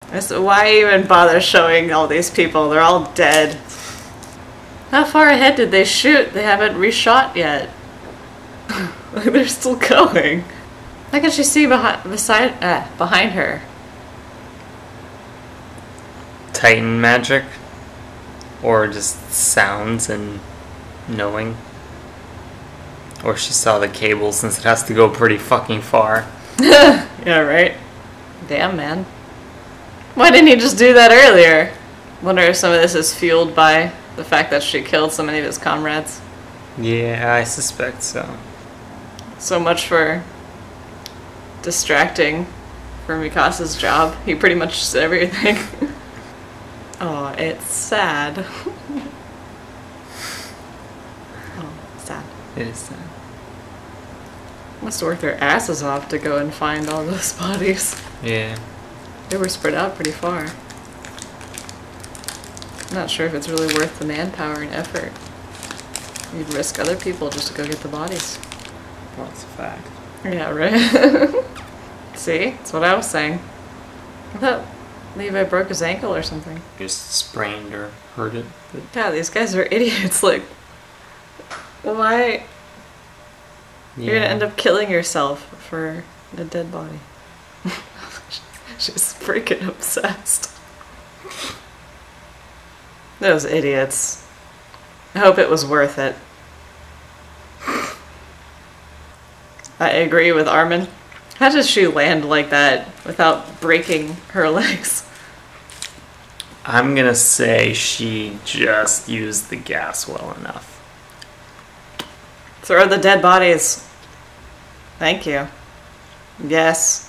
So why even bother showing all these people? They're all dead. How far ahead did they shoot? They haven't reshot yet. They're still going. How can she see behind her? Titan magic? Or just sounds and knowing? Or she saw the cable since it has to go pretty fucking far. Yeah, right? Damn, man. Why didn't he just do that earlier? Wonder if some of this is fueled by the fact that she killed so many of his comrades. Yeah, I suspect so. So much for distracting for Mikasa's job. He pretty much did everything. Oh, it's sad. Oh, sad. It is sad. Must have worked their asses off to go and find all those bodies. Yeah. They were spread out pretty far. I'm not sure if it's really worth the manpower and effort. You'd risk other people just to go get the bodies. Well, that's a fact. Yeah, right? See? That's what I was saying. I thought Levi broke his ankle or something. Just sprained or hurt it. But... yeah, these guys are idiots. Like, why? Yeah. You're gonna end up killing yourself for a dead body. She's freaking obsessed. Those idiots. I hope it was worth it. I agree with Armin. How does she land like that without breaking her legs? I'm gonna say she just used the gas well enough. Throw the dead bodies. Thank you. Yes.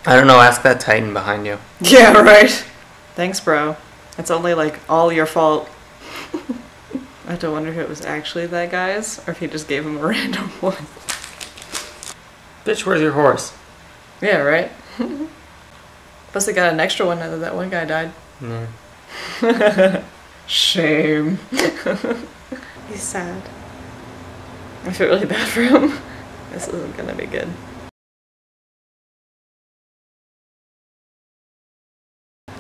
I don't know, ask that Titan behind you. Yeah, right. Thanks, bro. It's only like all your fault. I have to wonder if it was actually that guy's or if he just gave him a random one. Bitch, where's your horse? Yeah, right? Plus they got an extra one now that that one guy died. Yeah. Shame. He's sad. I feel really bad for him. This isn't gonna be good.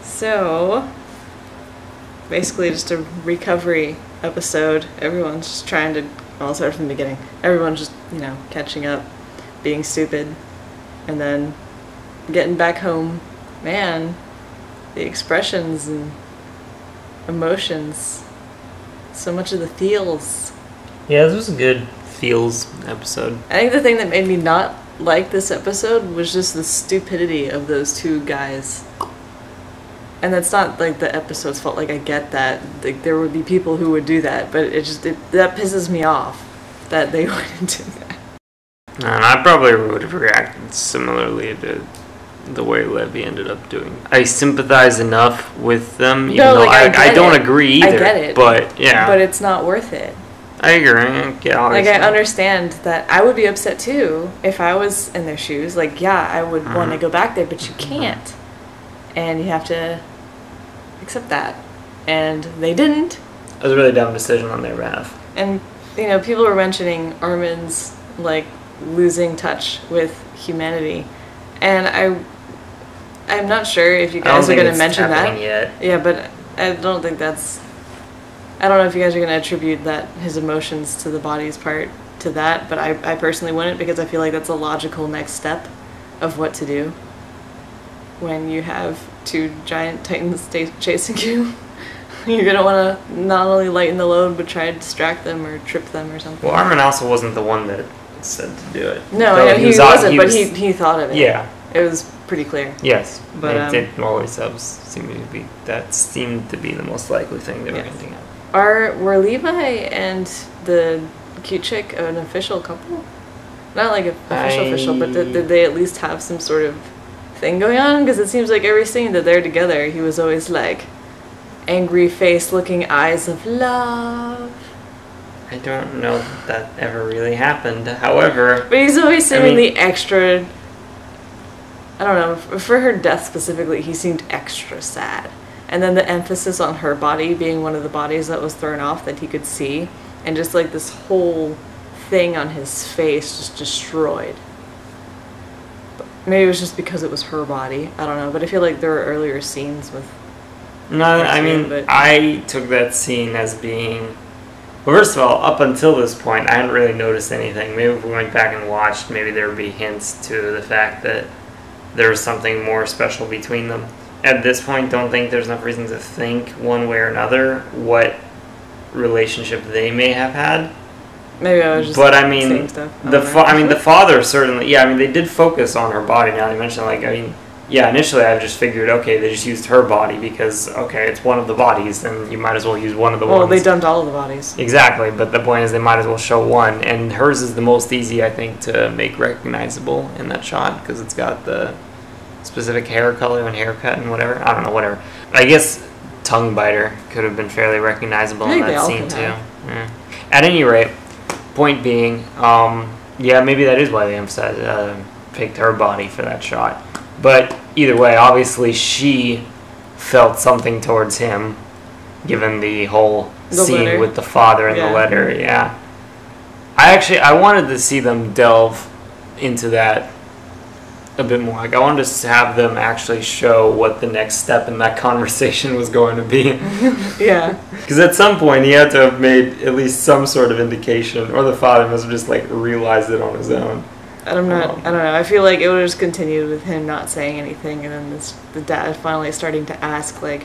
So, basically just a recovery episode. Everyone's just trying to, well, I'll start from the beginning. Everyone's just, you know, catching up, being stupid, and then getting back home. Man, the expressions and emotions, so much of the feels. Yeah, this was a good feels episode. I think the thing that made me not like this episode was just the stupidity of those two guys. And that's not like the episode's fault, like I get that. Like there would be people who would do that, but that pisses me off that they wouldn't do that. And I probably would have reacted similarly to the way Levi ended up doing. I sympathize enough with them, even though I don't agree either. I get it. But yeah. But it's not worth it. I agree. Yeah, like I understand that I would be upset too if I was in their shoes. Like, yeah, I would want to go back there, but you can't. And you have to accept that. And they didn't. It was a really dumb decision on their behalf. And, you know, people were mentioning Armin's, like, losing touch with humanity. And I'm not sure if you guys are going to mention that. Yet. Yeah, but I don't think that's... I don't know if you guys are going to attribute that his emotions to the body's part to that, but I personally wouldn't, because I feel like that's a logical next step of what to do when you have two giant titans chasing you. You're going to want to not only lighten the load, but try to distract them or trip them or something. Well, Armin also wasn't the one that said to do it. No, I know, he wasn't, but he thought of it. Yeah. It was pretty clear. Yes, but it always seemed to be the most likely thing they were hinting at. Were Levi and the cute chick an official couple? Not like official, but did they at least have some sort of thing going on? Because it seems like every scene that they're together, he was always like angry face looking eyes of love. I don't know if that ever really happened, however... But he's always seemingly extra... I don't know, for her death specifically, he seemed extra sad. And then the emphasis on her body being one of the bodies that was thrown off that he could see. And just like this whole thing on his face just destroyed. maybe it was just because it was her body. I don't know, but I feel like there were earlier scenes with... No, I mean, I took that scene as being... Well, first of all, up until this point, I hadn't really noticed anything. Maybe if we went back and watched, maybe there would be hints to the fact that there was something more special between them. At this point, don't think there's enough reason to think one way or another what relationship they may have had. Maybe I was just saying stuff. The father certainly, yeah, I mean, they did focus on her body. Now they mentioned, like, I mean, yeah, initially I just figured, okay, they just used her body because, okay, it's one of the bodies, then you might as well use one of the ones. Well, they dumped all of the bodies. Exactly, but the point is they might as well show one, and hers is the most easy, I think, to make recognizable in that shot because it's got the specific hair color and haircut and whatever. I don't know, whatever. I guess tongue biter could have been fairly recognizable in that scene, too. Yeah. At any rate, point being, yeah, maybe that is why they picked her body for that shot. But either way, obviously she felt something towards him, given the whole scene with the father and the letter. Yeah, I wanted to see them delve into that a bit more. Like, I wanted to have them actually show what the next step in that conversation was going to be. Yeah. Because at some point he had to have made at least some sort of indication, or the father must have just like realized it on his own. I don't know. I feel like it would have just continued with him not saying anything, and then the dad finally starting to ask, like,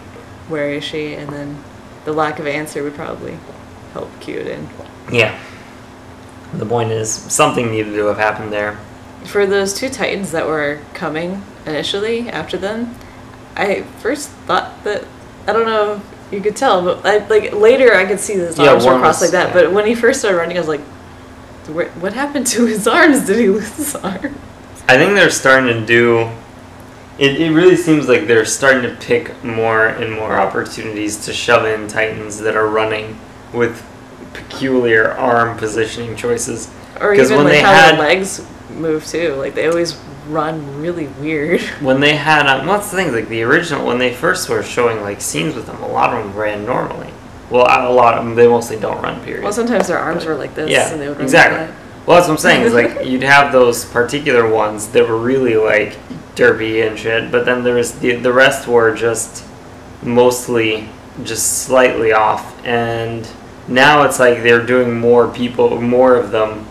where is she? And then the lack of answer would probably help cue it in. Yeah. The point is, something needed to have happened there. For those two Titans that were coming initially after them, I first thought that, I don't know if you could tell, but later I could see his arms were crossed like that, but when he first started running, I was like, what happened to his arms? Did he lose his arms? I think they're starting to do... It really seems like they're starting to pick more and more opportunities to shove in Titans that are running with peculiar arm positioning choices. Or even when like how their legs move too. Like, they always run really weird. When they had... what's the thing? Like, the original... When they first were showing, like, scenes with them, a lot of them ran normally. Well, a lot of them, they mostly don't run, period. Well, sometimes their arms were like this. Yeah, and they would run exactly. like that. Well, that's what I'm saying. Is like, you'd have those particular ones that were really, like, derpy and shit, but then there's the rest were just mostly just slightly off. And now it's like they're doing more of them.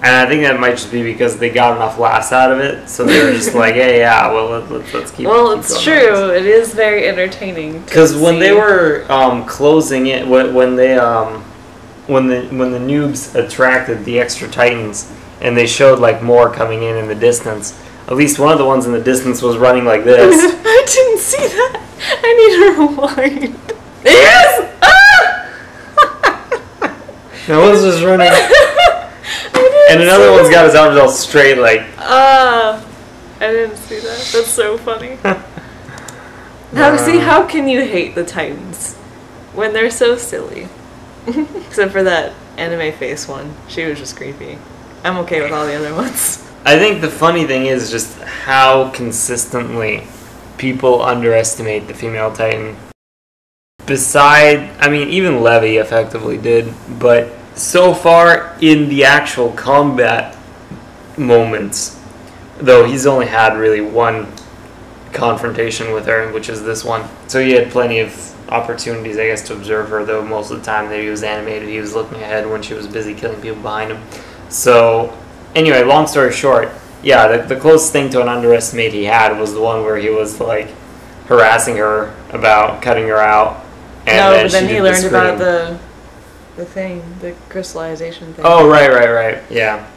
And I think that might just be because they got enough laughs out of it, so they're just like, hey, yeah, well, let's keep. Well, it's true. It is very entertaining. Because when they were closing it, when the noobs attracted the extra Titans, and they showed like more coming in the distance. At least one of the ones in the distance was running like this. I didn't see that. I need to rewind. Yes. Now one's just running. And another one's got his arms all straight, like... I didn't see that. That's so funny. How can you hate the Titans when they're so silly? Except for that anime face one. She was just creepy. I'm okay with all the other ones. I think the funny thing is just how consistently people underestimate the female Titan. Even Levi effectively did, but... So far in the actual combat moments, though he's only had really one confrontation with her, which is this one. So he had plenty of opportunities, I guess, to observe her, though most of the time that he was animated, he was looking ahead when she was busy killing people behind him. So, anyway, long story short, yeah, the closest thing to an underestimate he had was the one where he was, like, harassing her about cutting her out. And but then he learned about the crystallization thing. Oh, right, yeah.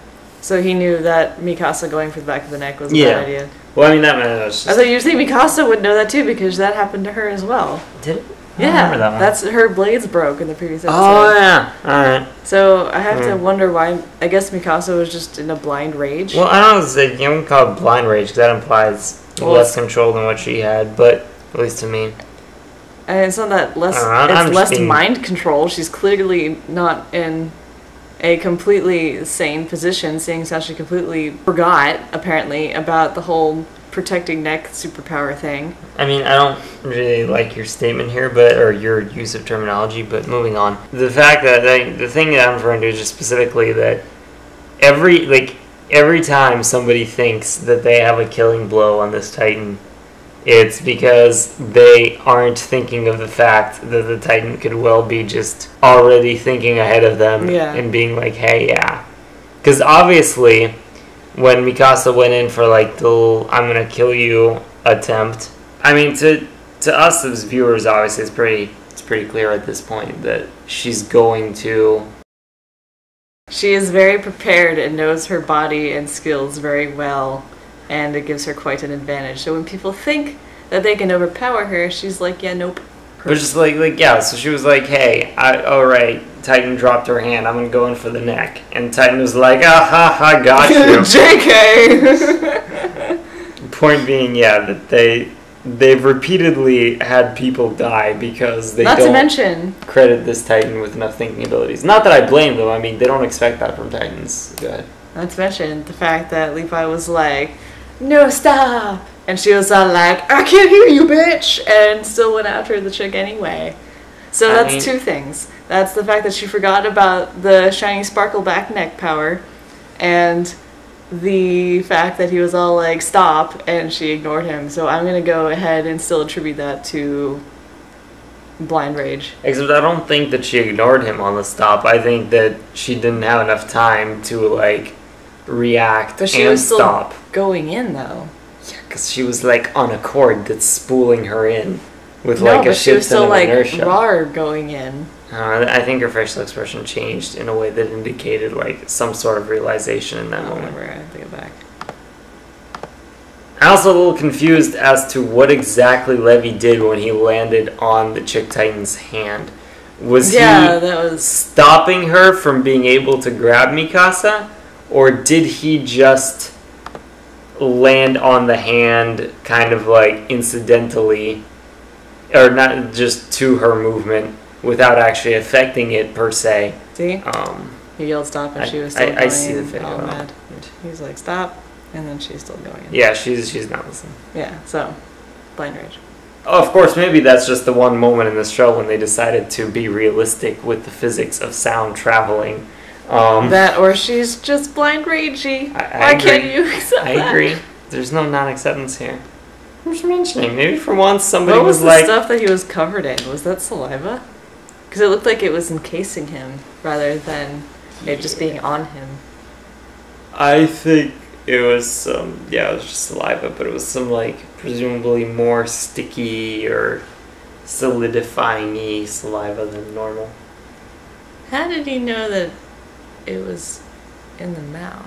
So he knew that Mikasa going for the back of the neck was a bad idea. Well, I mean, that was just... I thought you were saying Mikasa would know that too, because that happened to her as well. Did it? Yeah, I remember that one. That's her blades broke in the previous episode. Oh, yeah. Alright. So I have to wonder why, I guess Mikasa was just in a blind rage. Well, I don't know, you wouldn't call it blind rage, because that implies less control than what she had, but at least to me. And it's not that less mind control. She's clearly not in a completely sane position, seeing as how she completely forgot, apparently, about the whole protecting neck superpower thing. I mean, I don't really like your statement here, or your use of terminology, but moving on. The fact that the thing that I'm referring to is just specifically that every time somebody thinks that they have a killing blow on this Titan, it's because they aren't thinking of the fact that the Titan could well be just already thinking ahead of them and being like, hey, yeah. Because obviously, when Mikasa went in for like the I'm gonna kill you attempt, I mean, to us as viewers, obviously, it's pretty clear at this point that she's going to... She is very prepared and knows her body and skills very well, and it gives her quite an advantage. So when people think that they can overpower her, she's like, yeah, nope. But just like yeah, so she was like, hey, alright, Titan dropped her hand, I'm gonna go in for the neck. And Titan was like, ah ha ha, got you. JK! Point being, yeah, that they've repeatedly had people die because they don't credit this Titan with enough thinking abilities. Not that I blame them, I mean, they don't expect that from Titans. Go ahead. Not to mention the fact that Levi was like, no, stop! And she was all like, I can't hear you, bitch! And still went after the chick anyway. So that's two things. That's the fact that she forgot about the shiny sparkle back neck power, and the fact that he was all like, stop, and she ignored him. So I'm going to go ahead and still attribute that to blind rage. Except I don't think that she ignored him on the stop. I think that she didn't have enough time to, like, react but she and was still stop. Going in, though. Yeah, because she was, like, on a cord that's spooling her in with, no, like, a shit ton of inertia. She was still, like, rar going in. I think her facial expression changed in a way that indicated, like, some sort of realization in that moment. Whatever, I have to go back. I'm also a little confused as to what exactly Levi did when he landed on the Chick Titan's hand. Was he stopping her from being able to grab Mikasa? Or did he just land on the hand kind of like incidentally, or not just to her movement, without actually affecting it per se? See? He yelled stop and she was still going. I see the video. All mad. He's like, stop, and then she's still going. Yeah, she's not listening. Yeah, so, blind rage. Oh, of course, maybe that's just the one moment in the show when they decided to be realistic with the physics of sound traveling. That, or she's just blind ragey. Why can't you accept that? I agree. There's no non-acceptance here. I'm just mentioning. Maybe for once somebody was like... What was the stuff that he was covered in? Was that saliva? Because it looked like it was encasing him rather than it just being on him. I think it was it was just saliva, but it was some, like, presumably more sticky or solidifying-y saliva than normal. How did he know that it was in the mouth?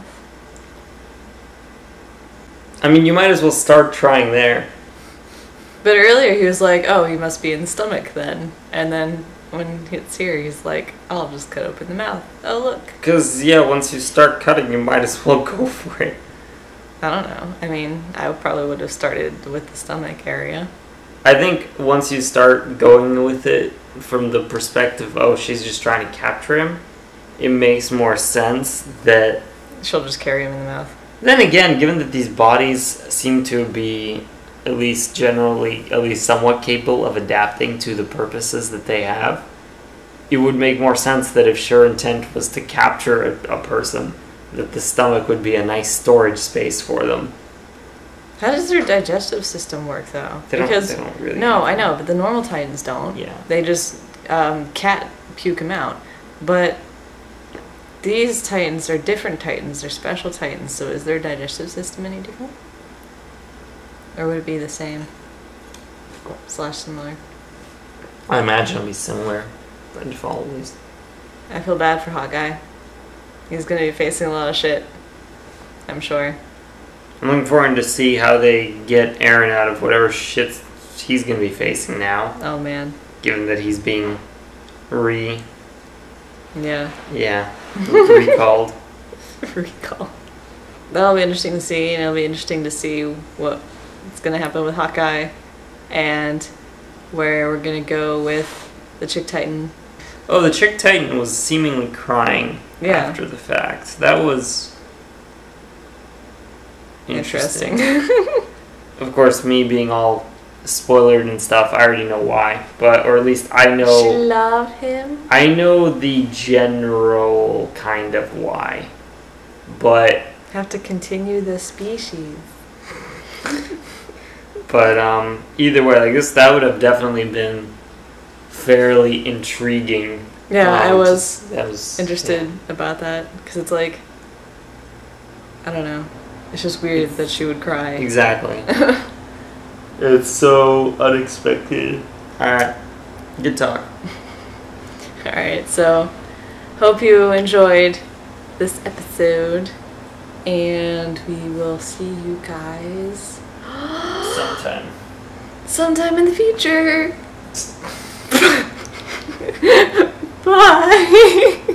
I mean, you might as well start trying there. But earlier he was like, oh, he must be in the stomach then. And then when it's here, he's like, I'll just cut open the mouth. Oh, look. Because, yeah, once you start cutting, you might as well go for it. I don't know. I mean, I probably would have started with the stomach area. I think once you start going with it from the perspective, oh, she's just trying to capture him, it makes more sense that... She'll just carry him in the mouth. Then again, given that these bodies seem to be at least somewhat capable of adapting to the purposes that they have, it would make more sense that if her intent was to capture a person, that the stomach would be a nice storage space for them. How does their digestive system work, though? They don't really. No, I know, but the normal Titans don't. Yeah. They just cat puke them out. But these Titans are different Titans. They're special Titans. So is their digestive system any different? Or would it be the same? / similar? I imagine it'll be similar by default, at least. I feel bad for Hawkeye. He's going to be facing a lot of shit, I'm sure. I'm looking forward to see how they get Eren out of whatever shit he's going to be facing now. Oh, man. Given that he's being Yeah. recalled. Recall. That'll be interesting to see, and it'll be interesting to see what's going to happen with Hawkeye and where we're going to go with the Chick Titan. Oh, the Chick Titan was seemingly crying after the fact. That was interesting. Of course, me being all spoilered and stuff, I already know why. Or at least I know... She love him? I know the general kind of why. But... Have to continue the species. But either way, I guess that would have definitely been fairly intriguing. Yeah, I was interested yeah. about that because it's like, I don't know, it's just weird that she would cry. Exactly. It's so unexpected. All right, good talk. All right, so hope you enjoyed this episode, and we will see you guys sometime in the future. Bye.